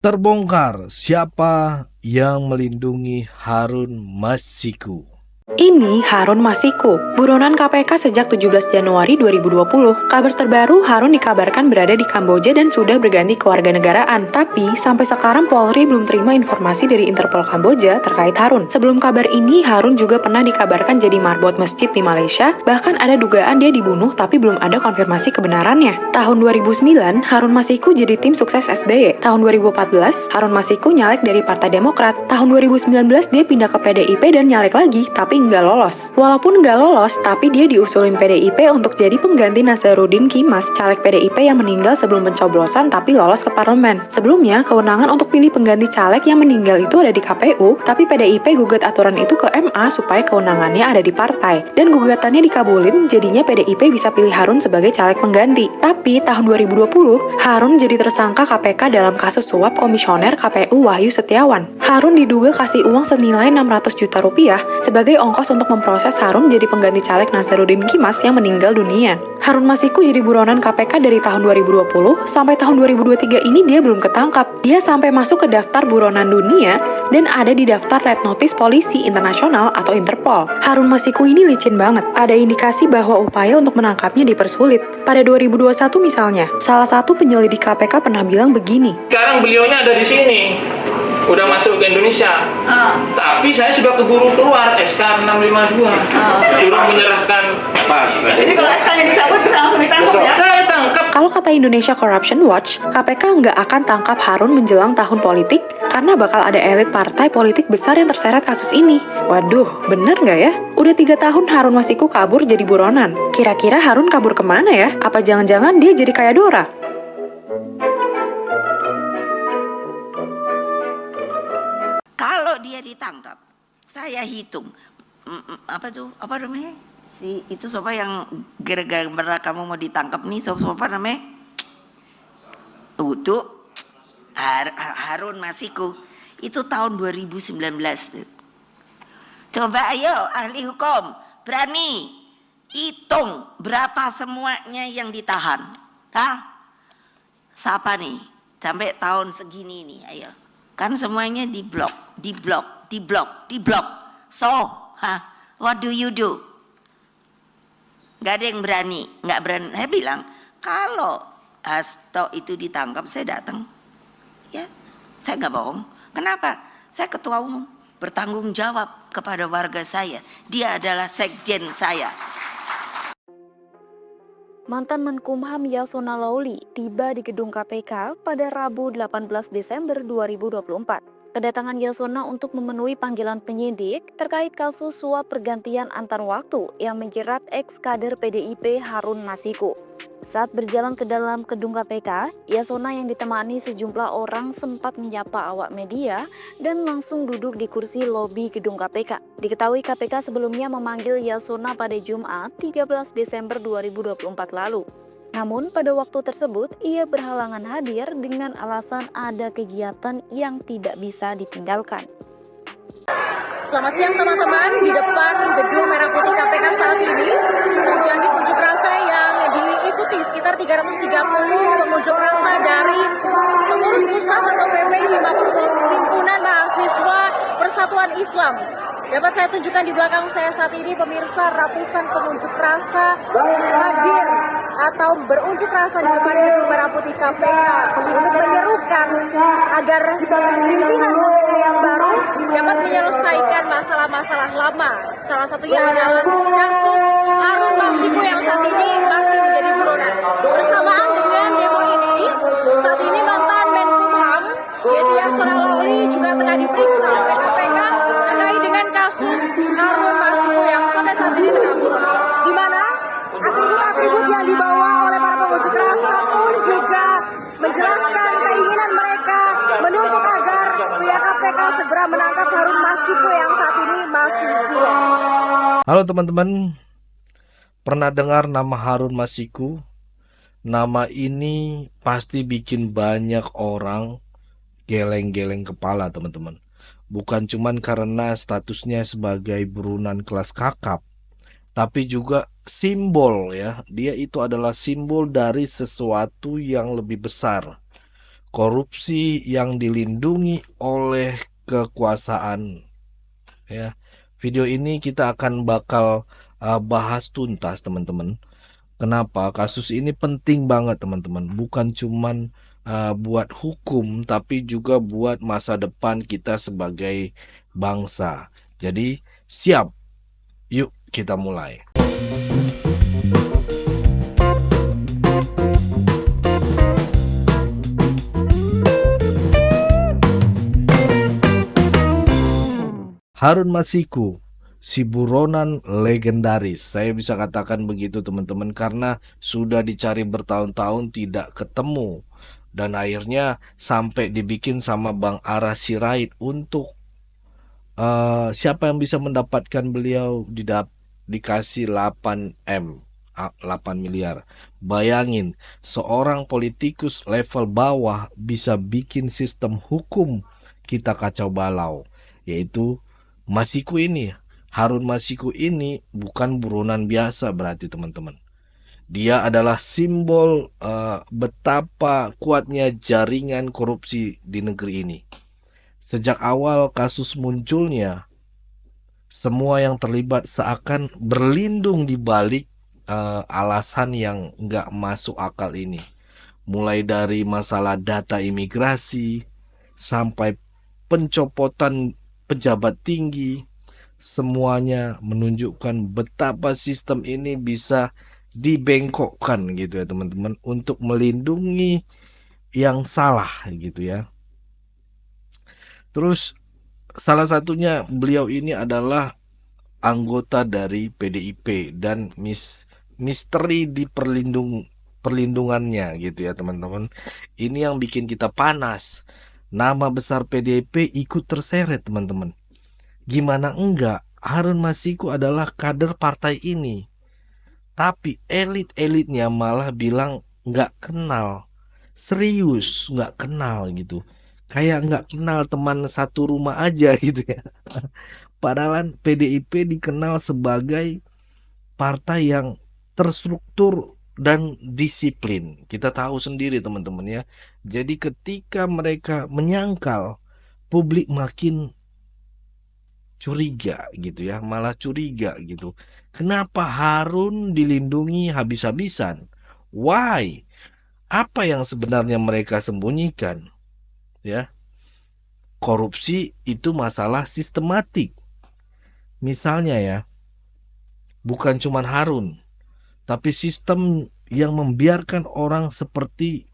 Terbongkar siapa yang melindungi Harun Masiku. Ini Harun Masiku, buronan KPK sejak 17 Januari 2020. Kabar terbaru, Harun dikabarkan berada di Kamboja dan sudah berganti kewarganegaraan. Tapi, sampai sekarang Polri belum terima informasi dari Interpol Kamboja terkait Harun. Sebelum kabar ini, Harun juga pernah dikabarkan jadi marbot masjid di Malaysia, bahkan ada dugaan dia dibunuh tapi belum ada konfirmasi kebenarannya. Tahun 2009, Harun Masiku jadi tim sukses SBY. Tahun 2014, Harun Masiku nyalek dari Partai Demokrat. Tahun 2019, dia pindah ke PDIP dan nyalek lagi, tapi nggak lolos. Walaupun nggak lolos, tapi dia diusulin PDIP untuk jadi pengganti Nazarudin Kimas, caleg PDIP yang meninggal sebelum pencoblosan tapi lolos ke parlemen. Sebelumnya, kewenangan untuk pilih pengganti caleg yang meninggal itu ada di KPU, tapi PDIP gugat aturan itu ke MA supaya kewenangannya ada di partai. Dan gugatannya dikabulin, jadinya PDIP bisa pilih Harun sebagai caleg pengganti. Tapi tahun 2020, Harun jadi tersangka KPK dalam kasus suap komisioner KPU Wahyu Setiawan. Harun diduga kasih uang senilai 600 juta rupiah sebagai ongkos untuk memproses Harun jadi pengganti caleg Nazarudin Kimas yang meninggal dunia. Harun Masiku jadi buronan KPK dari tahun 2020 sampai tahun 2023 ini dia belum ketangkap. Dia sampai masuk ke daftar buronan dunia dan ada di daftar Red Notice Polisi Internasional atau Interpol. Harun Masiku ini licin banget. Ada indikasi bahwa upaya untuk menangkapnya dipersulit. Pada 2021 misalnya, salah satu penyelidik KPK pernah bilang begini. Sekarang beliaunya ada di sini. Udah masuk ke Indonesia. Tapi saya sudah keburu keluar SK 652. Sudah menyerahkan pas. Jadi kalau SK-nya dicabut bisa langsung ditangkap ya? Saya tangkap. Kalau kata Indonesia Corruption Watch, KPK nggak akan tangkap Harun menjelang tahun politik karena bakal ada elit partai politik besar yang terseret kasus ini. Waduh, bener nggak ya? Udah 3 tahun Harun Masiku kabur jadi buronan. Kira-kira Harun kabur kemana ya? Apa jangan-jangan dia jadi kayak Dora? Kalau dia ditangkap, saya hitung apa namanya si itu siapa yang gara-gara kamu mau ditangkap nih, siapa namanya itu Harun Masiku itu tahun 2019. Coba ayo ahli hukum berani hitung berapa semuanya yang ditahan, siapa nih sampai tahun segini nih, ayo. Kan semuanya diblok. So, what do you do? Gak ada yang berani, nggak berani. Saya bilang, kalau Hasto itu ditangkap, saya datang. Ya, saya nggak bohong. Kenapa? Saya ketua umum, bertanggung jawab kepada warga saya. Dia adalah sekjen saya. Mantan Menkumham Yasona Lawli tiba di gedung KPK pada Rabu 18 Desember 2024. Kedatangan Yasona untuk memenuhi panggilan penyidik terkait kasus suap pergantian antar waktu yang menjerat ex-kader PDIP Harun Masiku. Saat berjalan ke dalam gedung KPK, Yasona yang ditemani sejumlah orang sempat menyapa awak media dan langsung duduk di kursi lobi gedung KPK. Diketahui KPK sebelumnya memanggil Yasona pada Jumat 13 Desember 2024 lalu. Namun pada waktu tersebut ia berhalangan hadir dengan alasan ada kegiatan yang tidak bisa ditinggalkan. Selamat siang teman-teman, di depan gedung Merah Putih KPK saat ini terjadi unjuk rasa yang diikuti sekitar 330 pengunjuk rasa dari pengurus pusat atau PPI Persis Himpunan Mahasiswa Persatuan Islam. Dapat saya tunjukkan di belakang saya saat ini pemirsa, ratusan pengunjuk rasa hadir atau berunjuk rasa di depan gedung Merah Putih KPK untuk menyerukan agar pimpinan KPK yang baru dapat menyelesaikan masalah-masalah lama. Salah satunya adalah kasus Harun Masiku yang saat ini masih menjadi buronan. Bersamaan dengan demo ini, saat ini mantan Menkumham yaitu Yasona Lawli juga tengah diperiksa oleh KPK terkait dengan kasus Harun Masiku yang sampai saat ini tengah buronan. Di mana atribut-atribut yang dibawa oleh para pengunjuk rasa pun juga menjelaskan keinginan mereka menuntut agar pihak KPK segera menangkap Harun Masiku yang saat ini masih buron. Halo teman-teman, pernah dengar nama Harun Masiku? Nama ini pasti bikin banyak orang geleng-geleng kepala teman-teman. Bukan cuman karena statusnya sebagai buronan kelas kakap, tapi juga simbol ya. Dia itu adalah simbol dari sesuatu yang lebih besar. korupsi yang dilindungi oleh kekuasaan. Ya, video ini kita akan bakal bahas tuntas teman-teman. Kenapa kasus ini penting banget teman-teman? Bukan cuman buat hukum, tapi juga buat masa depan kita sebagai bangsa. Jadi siap, yuk kita mulai. Harun Masiku, si buronan legendaris. Saya bisa katakan begitu teman-teman karena sudah dicari bertahun-tahun tidak ketemu. Dan akhirnya sampai dibikin sama Bang Ara Sirait untuk siapa yang bisa mendapatkan beliau dikasih 8 miliar. Bayangin, seorang politikus level bawah bisa bikin sistem hukum kita kacau balau, yaitu Masiku ini. Harun Masiku ini bukan buronan biasa berarti teman-teman. Dia adalah simbol betapa kuatnya jaringan korupsi di negeri ini. Sejak awal kasus munculnya, semua yang terlibat seakan berlindung di balik alasan yang nggak masuk akal ini. Mulai dari masalah data imigrasi, sampai pencopotan pejabat tinggi, semuanya menunjukkan betapa sistem ini bisa dibengkokkan gitu ya teman-teman, untuk melindungi yang salah gitu ya. Terus salah satunya beliau ini adalah anggota dari PDIP dan misteri di perlindungannya gitu ya teman-teman. Ini yang bikin kita panas. Nama besar PDIP ikut terseret teman-teman. Gimana enggak, Harun Masiku adalah kader partai ini. Tapi elit-elitnya malah bilang nggak kenal. Serius nggak kenal gitu. Kayak nggak kenal teman satu rumah aja gitu ya. Padahal PDIP dikenal sebagai partai yang terstruktur dan disiplin. Kita tahu sendiri teman-teman ya. Jadi ketika mereka menyangkal, publik makin curiga gitu ya, malah curiga gitu. Kenapa Harun dilindungi habis-habisan? Why? Apa yang sebenarnya mereka sembunyikan? Ya, korupsi itu masalah sistematik. Misalnya ya, bukan cuma Harun, tapi sistem yang membiarkan orang seperti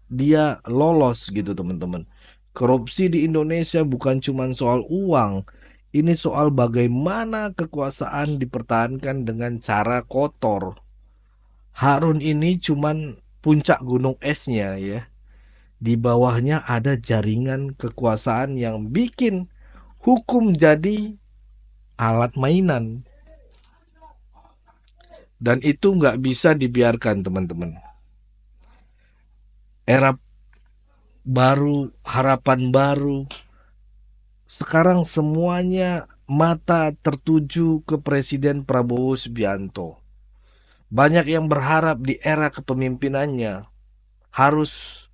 dia lolos gitu teman-teman. Korupsi di Indonesia bukan cuma soal uang, ini soal bagaimana kekuasaan dipertahankan dengan cara kotor. Harun ini cuman puncak gunung esnya ya. Di bawahnya ada jaringan kekuasaan yang bikin hukum jadi alat mainan. Dan itu nggak bisa dibiarkan teman-teman. Era baru, harapan baru. Sekarang semuanya mata tertuju ke Presiden Prabowo Subianto. Banyak yang berharap di era kepemimpinannya harus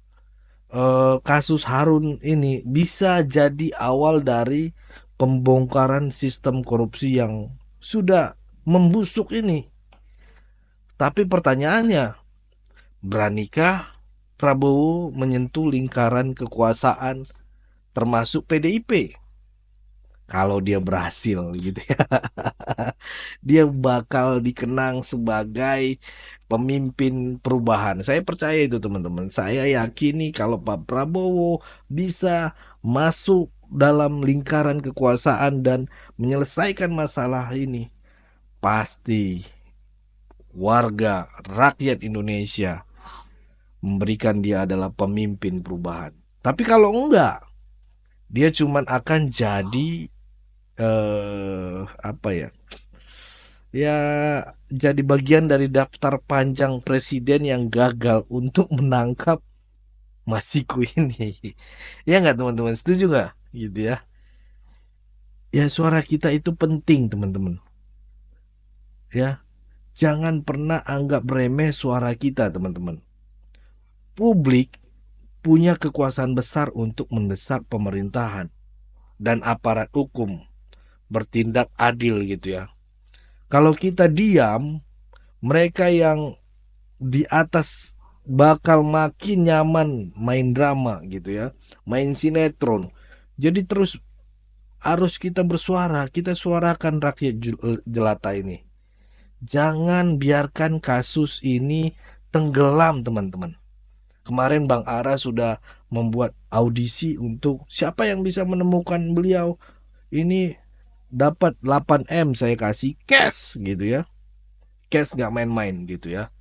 kasus Harun ini bisa jadi awal dari pembongkaran sistem korupsi yang sudah membusuk ini. Tapi pertanyaannya, beranikah Prabowo menyentuh lingkaran kekuasaan termasuk PDIP? Kalau dia berhasil gitu ya. Dia bakal dikenang sebagai pemimpin perubahan. Saya percaya itu teman-teman. Saya yakini kalau Pak Prabowo bisa masuk dalam lingkaran kekuasaan dan menyelesaikan masalah ini, pasti warga rakyat Indonesia memberikan dia adalah pemimpin perubahan. Tapi kalau enggak, dia cuman akan jadi apa ya? Ya jadi bagian dari daftar panjang presiden yang gagal untuk menangkap Masiku ini. Ya nggak teman-teman? Setuju nggak? Gitu ya. Ya suara kita itu penting teman-teman. Ya, jangan pernah anggap remeh suara kita teman-teman. Publik punya kekuasaan besar untuk mendesak pemerintahan dan aparat hukum bertindak adil gitu ya. Kalau kita diam, mereka yang di atas bakal makin nyaman main drama gitu ya, main sinetron. Jadi terus harus kita bersuara, kita suarakan rakyat jelata ini. Jangan biarkan kasus ini tenggelam, teman-teman. Kemarin Bang Ara sudah membuat audisi untuk siapa yang bisa menemukan beliau. Ini dapat 8M saya kasih cash gitu ya. Cash gak main-main gitu ya.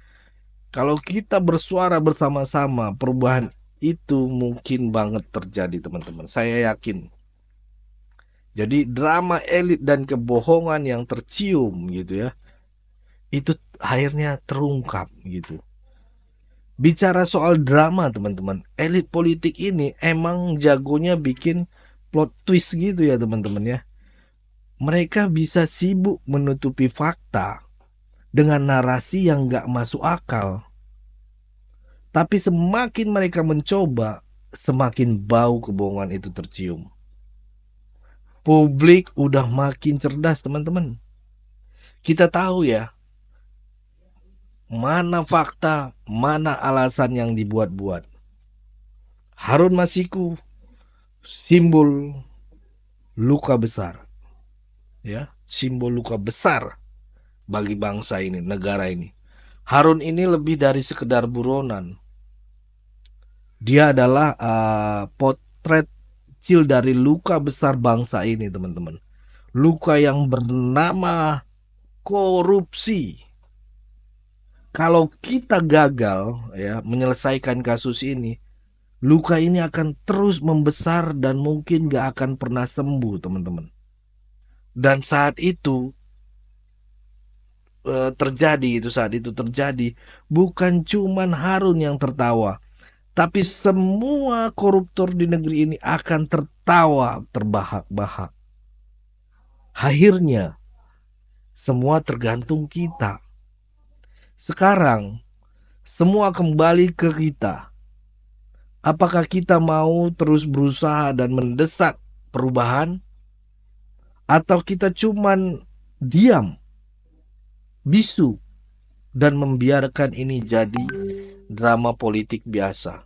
Kalau kita bersuara bersama-sama, perubahan itu mungkin banget terjadi, teman-teman. Saya yakin. Jadi drama elit dan kebohongan yang tercium gitu ya, itu akhirnya terungkap gitu. Bicara soal drama, teman-teman, elit politik ini emang jagonya bikin plot twist gitu ya, teman-teman ya. Mereka bisa sibuk menutupi fakta dengan narasi yang gak masuk akal. Tapi semakin mereka mencoba, semakin bau kebohongan itu tercium. Publik udah makin cerdas, teman-teman. Kita tahu ya, mana fakta, mana alasan yang dibuat-buat. Harun Masiku simbol luka besar. Ya, simbol luka besar bagi bangsa ini, negara ini. Harun ini lebih dari sekedar buronan. Dia adalah potret kecil dari luka besar bangsa ini, teman-teman. Luka yang bernama korupsi. Kalau kita gagal ya menyelesaikan kasus ini, luka ini akan terus membesar dan mungkin gak akan pernah sembuh, teman-teman. Dan saat itu terjadi, bukan cuman Harun yang tertawa, tapi semua koruptor di negeri ini akan tertawa terbahak-bahak. Akhirnya semua tergantung kita. Sekarang semua kembali ke kita. Apakah kita mau terus berusaha dan mendesak perubahan, atau kita cuman diam, bisu, dan membiarkan ini jadi drama politik biasa.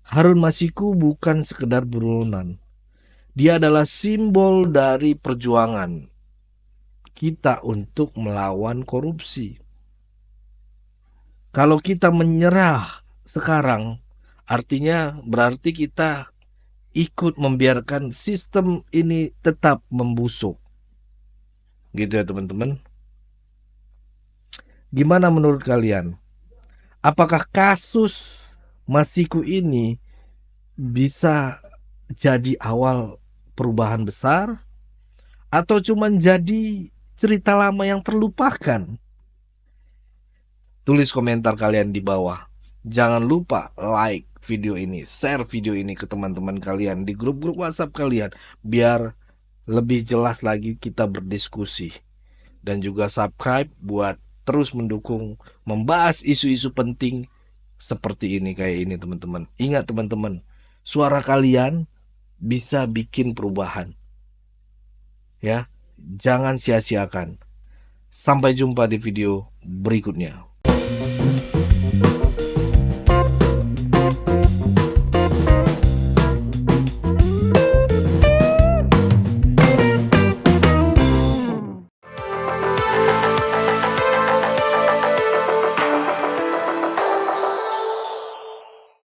Harun Masiku bukan sekedar buronan. Dia adalah simbol dari perjuangan kita untuk melawan korupsi. Kalau kita menyerah sekarang, artinya berarti kita ikut membiarkan sistem ini tetap membusuk. Gitu ya, teman-teman. Gimana menurut kalian? Apakah kasus Masiku ini bisa jadi awal perubahan besar, atau cuman jadi cerita lama yang terlupakan? Tulis komentar kalian di bawah. Jangan lupa like video ini, share video ini ke teman-teman kalian di grup-grup WhatsApp kalian, biar lebih jelas lagi kita berdiskusi. Dan juga subscribe buat terus mendukung membahas isu-isu penting seperti ini, kayak ini, teman-teman. Ingat, teman-teman, suara kalian bisa bikin perubahan. Ya, jangan sia-siakan. Sampai jumpa di video berikutnya.